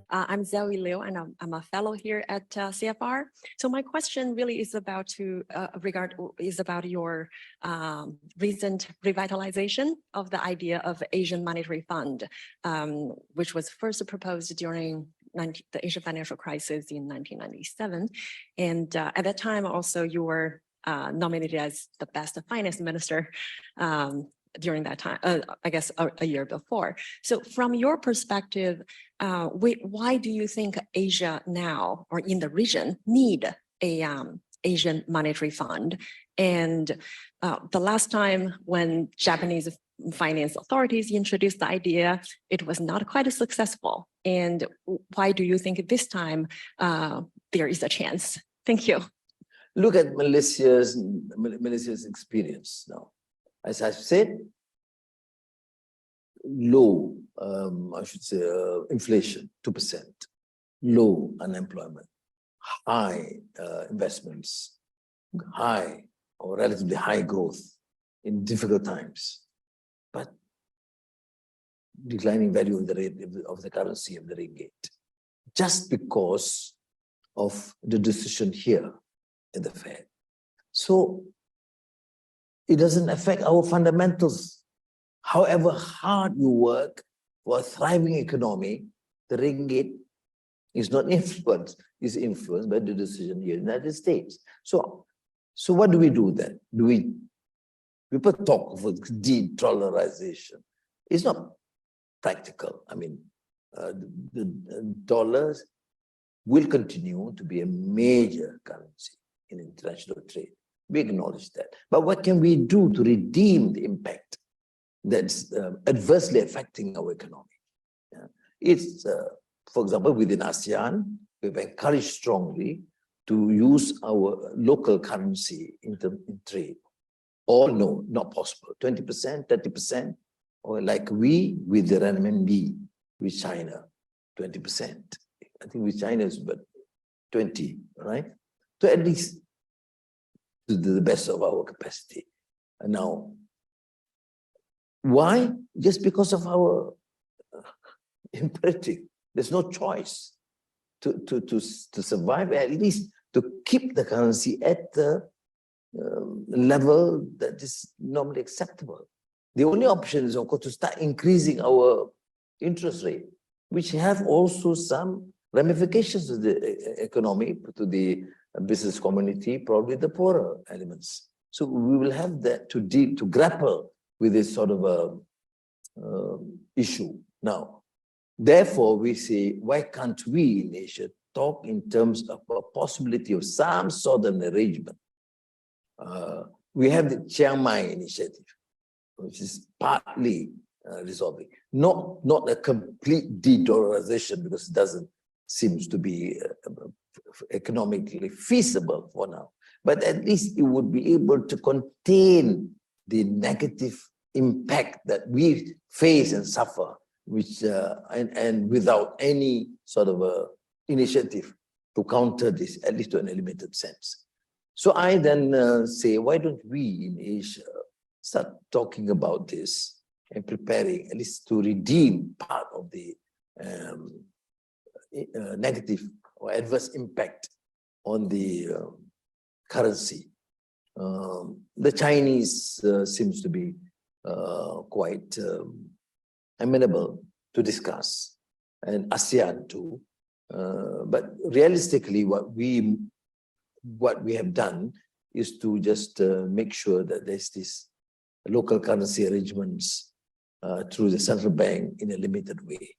I'm Zoe Liu, and I'm a fellow here at CFR. So my question really is about your recent revitalization of the idea of Asian Monetary Fund, which was first proposed during the Asian financial crisis in 1997. And at that time, also, you were nominated as the best finance minister during that time, I guess a year before. So from your perspective, why do you think Asia now, or in the region, need a Asian Monetary Fund? And the last time when Japanese finance authorities introduced the idea, it was not quite as successful. And why do you think this time there is a chance? Thank you. Look at Malaysia's experience now. As I've said, low, I should say, inflation, 2%, low unemployment, high investments, high or relatively high growth in difficult times, but declining value of the rate of the currency of the ringgit, just because of the decision here in the Fed. So it doesn't affect our fundamentals. However hard you work for a thriving economy, the ringgit is not influenced, is influenced by the decision here in the United States. So what do we do then? People talk of de-dollarization. It's not practical. I mean, the dollars will continue to be a major currency in international trade. We acknowledge that. But what can we do to redeem the impact that's adversely affecting our economy? Yeah. It's, for example, within ASEAN, we've encouraged strongly to use our local currency in trade. Or no, not possible. 20%, 30%, or like we with the renminbi with China, 20%. I think with China is about 20, right? So at least to the best of our capacity. And now, why? Just because of our imperative. There's no choice to survive, at least to keep the currency at the level that is normally acceptable. The only option is, of course, to start increasing our interest rate, which have also some ramifications to the economy, to the business community, probably the poorer elements. So we will have that to grapple with this sort of issue. Now, therefore, we say, why can't we in Asia talk in terms of a possibility of some sort of an arrangement? We have the Chiang Mai initiative, which is partly resolving. Not a complete de-dollarization, because it doesn't seem to be economically feasible for now. But at least it would be able to contain the negative impact that we face and suffer, which and without any sort of a initiative to counter this, at least to an limited sense. So I then say, why don't we in Asia start talking about this and preparing at least to redeem part of the negative or adverse impact on the currency. The Chinese seems to be quite amenable to discuss, and ASEAN too. But realistically, what we have done is to just make sure that there's this local currency arrangements through the central bank in a limited way.